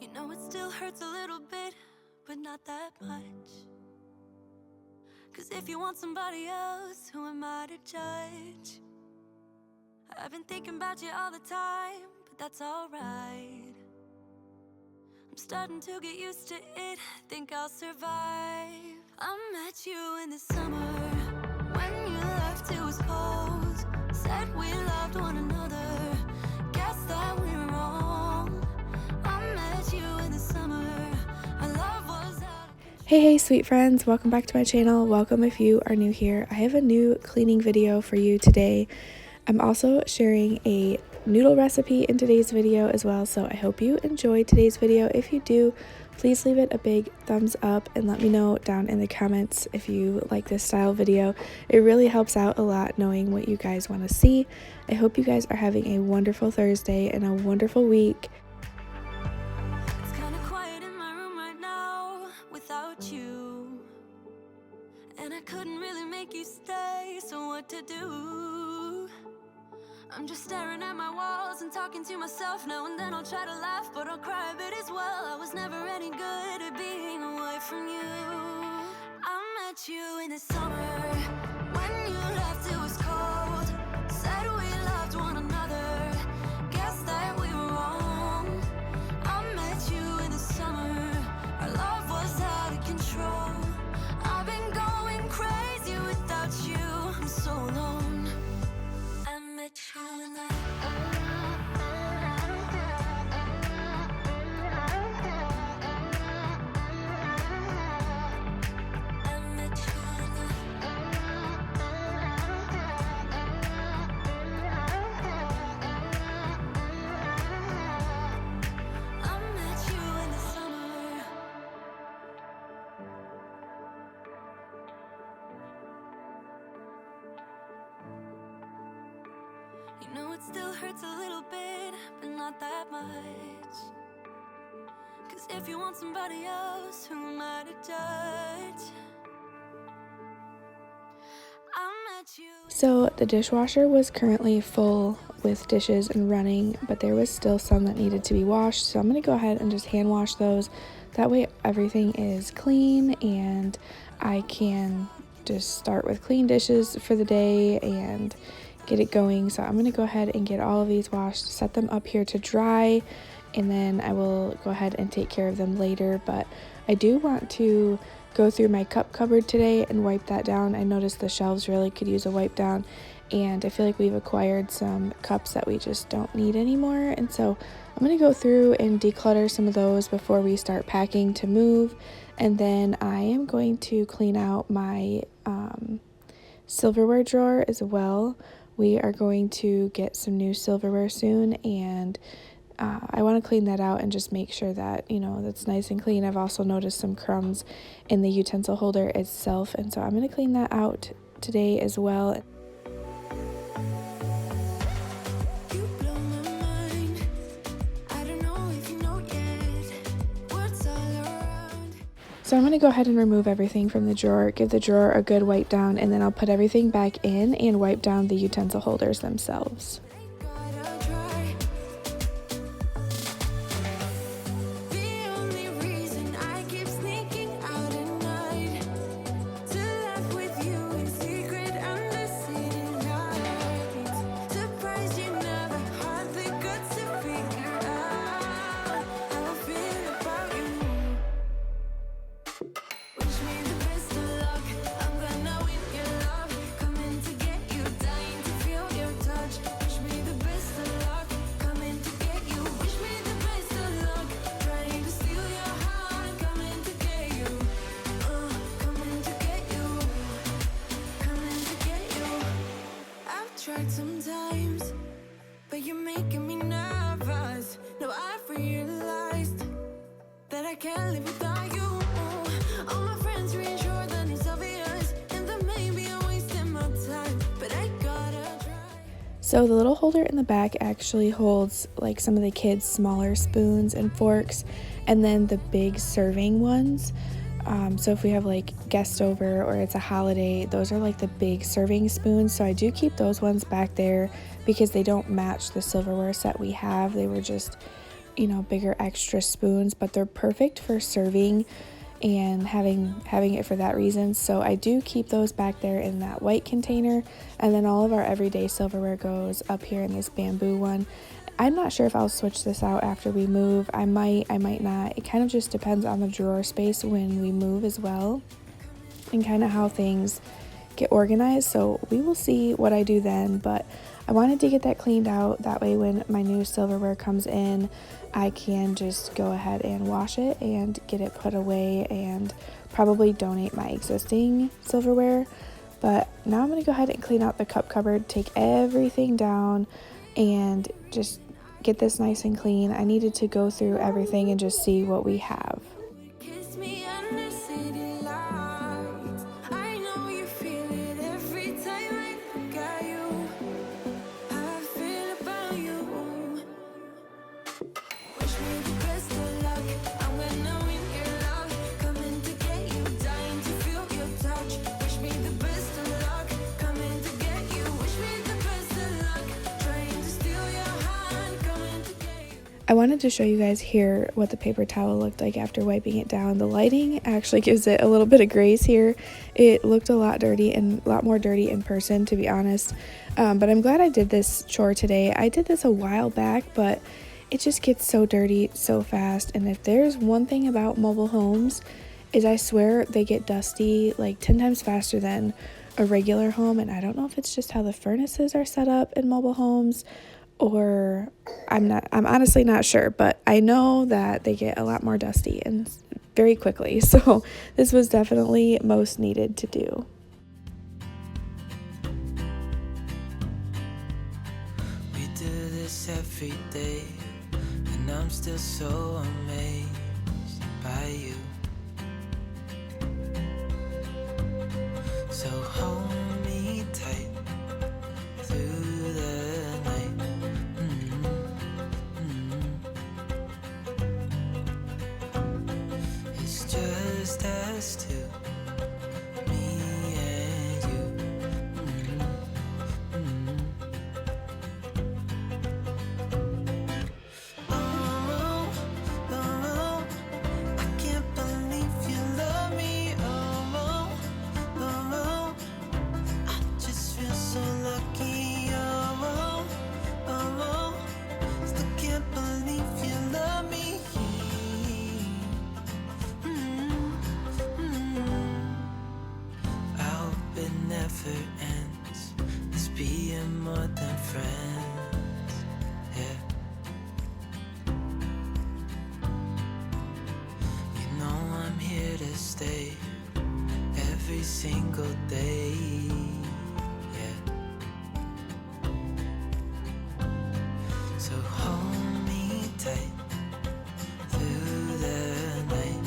You know it still hurts a little bit, but not that much. 'Cause if you want somebody else, who am I to judge? I've been thinking about you all the time, but that's alright. I'm starting to get used to it, think I'll survive. I met you in the summer, when you left it was cold. Said we loved one another, guess that we were wrong. I met you in the summer, our love was out of control. Hey sweet friends, welcome back to my channel. Welcome if you are new here. I have a new cleaning video for you today. I'm also sharing a noodle recipe in today's video as well, so I hope you enjoyed today's video. If you do, please leave it a big thumbs up and let me know down in the comments if you like this style video. It really helps out a lot knowing what you guys want to see. I hope you guys are having a wonderful Thursday and a wonderful week. It's kind of quiet in my room right now without you, and I couldn't really make you stay, so what to do? I'm just staring at my walls and talking to myself. Now and then I'll try to laugh, but I'll cry a bit as well. I was never any good at being away from you. I met you in the summer, when you left it was cold. Said we loved one another, guess that we were wrong. I met you in the summer, our love was out of control. I've been going crazy without you, I'm so alone. I met you in the You know it still hurts a little bit, but not that much. 'Cause if you want somebody else, who am I to judge? I met you. So the dishwasher was currently full with dishes and running, but there was still some that needed to be washed. So I'm going to go ahead and just hand wash those. That way everything is clean and I can just start with clean dishes for the day and get it going. So I'm going to go ahead and get all of these washed, set them up here to dry, and then I will go ahead and take care of them later. But I do want to go through my cup cupboard today and wipe that down. I noticed the shelves really could use a wipe down, and I feel like we've acquired some cups that we just don't need anymore. And so I'm going to go through and declutter some of those before we start packing to move. And then I am going to clean out my silverware drawer as well. We are going to get some new silverware soon, and I want to clean that out and just make sure that, you know, that's nice and clean. I've also noticed some crumbs in the utensil holder itself, and so I'm going to clean that out today as well. So I'm going to go ahead and remove everything from the drawer, give the drawer a good wipe down, and then I'll put everything back in and wipe down the utensil holders themselves. Tried sometimes, but you're making me nervous. Now I've realized that I can't live without you. All my friends reassure that it's obvious, and that maybe I'm wasting my time, but I gotta try. So the little holder in the back actually holds like some of the kids' smaller spoons and forks, and then the big serving ones. So if we have like guests over or it's a holiday, those are like the big serving spoons. So I do keep those ones back there because they don't match the silverware set we have. They were just you know, bigger extra spoons, but they're perfect for serving and having it for that reason. So I do keep those back there in that white container, and then all of our everyday silverware goes up here in this bamboo one. I'm not sure if I'll switch this out after we move. I might not. It kind of just depends on the drawer space when we move as well, and kind of how things get organized. So we will see what I do then, but I wanted to get that cleaned out. That way when my new silverware comes in, I can just go ahead and wash it and get it put away and probably donate my existing silverware. But now I'm going to go ahead and clean out the cup cupboard, take everything down, and just get this nice and clean. I needed to go through everything and just see what we have. Kiss me under city lights. I know you feel it every time I look at you. How I feel about you. Wish me the best of luck. I'm gonna win your love. Coming to get you, dying to feel your touch. Wish me the best of luck. Coming to get you. Wish me the best of luck. Trying to steal your hand. Coming to get you. I wanted to show you guys here what the paper towel looked like after wiping it down. The lighting actually gives it a little bit of grace here. It looked a lot dirty and a lot more dirty in person, to be honest. But I'm glad I did this chore today. I did this a while back, but it just gets so dirty so fast. And if there's one thing about mobile homes, is I swear they get dusty like 10 times faster than a regular home. And I don't know if it's just how the furnaces are set up in mobile homes, or I'm honestly not sure, but I know that they get a lot more dusty and very quickly. So this was definitely most needed to do. We do this every day, and I'm still so amazed by you. So hold me tight through the night. It's just us two, me and you. Oh, oh, I can't believe you love me. Oh, oh, I just feel so lucky. Oh, oh, still can't believe you love me. I hope it never ends. This being more than friends. Yeah. You know I'm here to stay every single day. Yeah. So hold me tight through the night.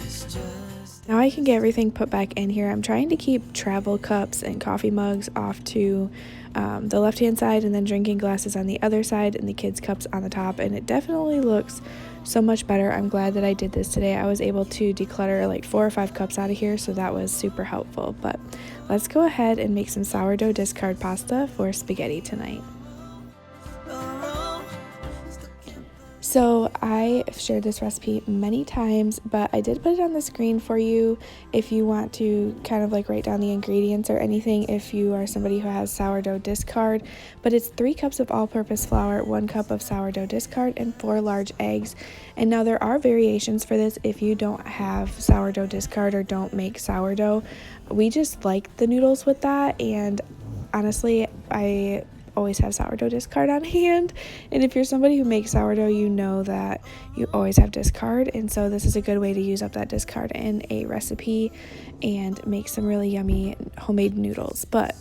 It's just Now I can get everything put back in here. I'm trying to keep travel cups and coffee mugs off to the left hand side, and then drinking glasses on the other side, and the kids' cups on the top, and it definitely looks so much better. I'm glad that I did this today. I was able to declutter like 4 or 5 cups out of here, so that was super helpful. But let's go ahead and make some sourdough discard pasta for spaghetti tonight. So I've shared this recipe many times, but I did put it on the screen for you if you want to kind of like write down the ingredients or anything if you are somebody who has sourdough discard. But it's 3 cups of all-purpose flour, 1 cup of sourdough discard, and 4 large eggs. And now there are variations for this if you don't have sourdough discard or don't make sourdough. We just like the noodles with that, and honestly, I always have sourdough discard on hand, and if you're somebody who makes sourdough, you know that you always have discard, and so this is a good way to use up that discard in a recipe and make some really yummy homemade noodles. But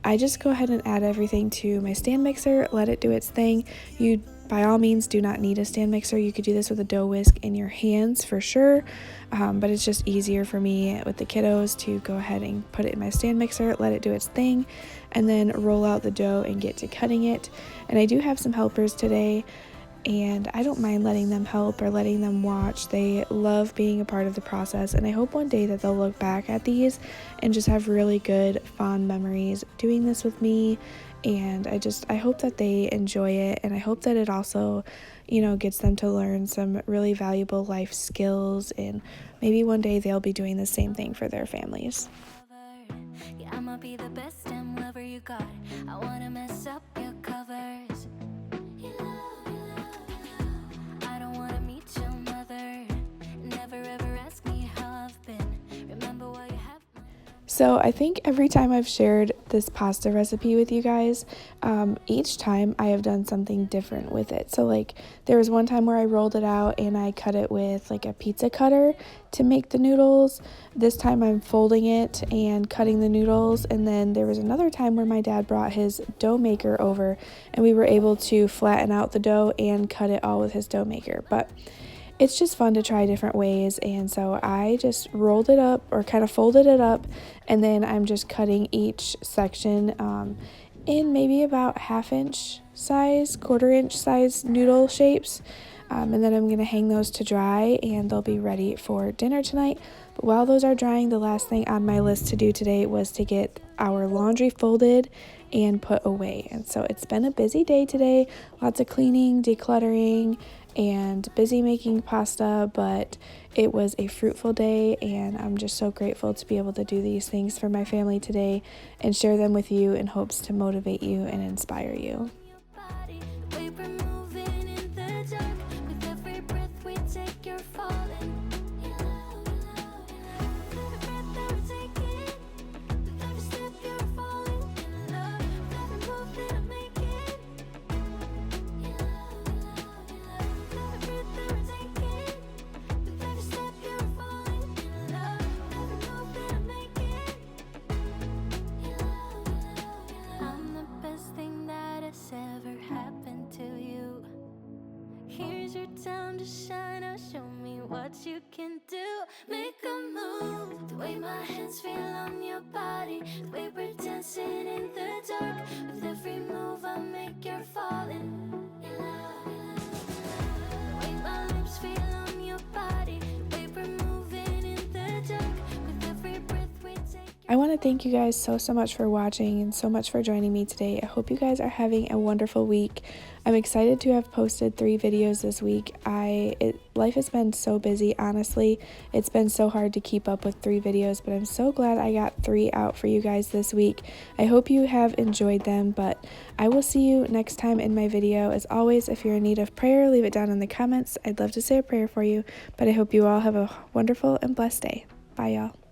I just go ahead and add everything to my stand mixer, let it do its thing. You by all means do not need a stand mixer. You could do this with a dough whisk in your hands for sure, but it's just easier for me with the kiddos to go ahead and put it in my stand mixer, let it do its thing, and then roll out the dough and get to cutting it. And I do have some helpers today, and I don't mind letting them help or letting them watch. They love being a part of the process, and I hope one day that they'll look back at these and just have really good, fond memories doing this with me. And I hope that they enjoy it, and I hope that it also, gets them to learn some really valuable life skills, and maybe one day they'll be doing the same thing for their families. Yeah, I'ma be the best damn lover you got. I wanna mess up your covers. I don't wanna meet your mother. Never ever ask me how I've been. Remember why you have. So I think every time I've shared this pasta recipe with you guys, each time I have done something different with it. So like there was one time where I rolled it out and I cut it with like a pizza cutter to make the noodles. This time I'm folding it and cutting the noodles. And then there was another time where my dad brought his dough maker over and we were able to flatten out the dough and cut it all with his dough maker. But it's just fun to try different ways, and so I just rolled it up or kind of folded it up, and then I'm just cutting each section in maybe about 1/2 inch size, 1/4 inch size noodle shapes, and then I'm going to hang those to dry and they'll be ready for dinner tonight. But while those are drying, the last thing on my list to do today was to get our laundry folded and put away. And so it's been a busy day today, lots of cleaning, decluttering, and busy making pasta, but it was a fruitful day, and I'm just so grateful to be able to do these things for my family today and share them with you in hopes to motivate you and inspire you. Time to shine, now show me what you can do. Make a move, the way my hands feel on your body, the way we're dancing in the dark. With every move I make, you're falling in love. The way my lips feel on your body, the way we're moving in the dark. With every breath we take. I want to thank you guys so much for watching and so much for joining me today. I hope you guys are having a wonderful week. I'm excited to have posted 3 videos this week. Life has been so busy, honestly. It's been so hard to keep up with 3 videos, but I'm so glad I got 3 out for you guys this week. I hope you have enjoyed them, but I will see you next time in my video. As always, if you're in need of prayer, leave it down in the comments. I'd love to say a prayer for you, but I hope you all have a wonderful and blessed day. Bye, y'all.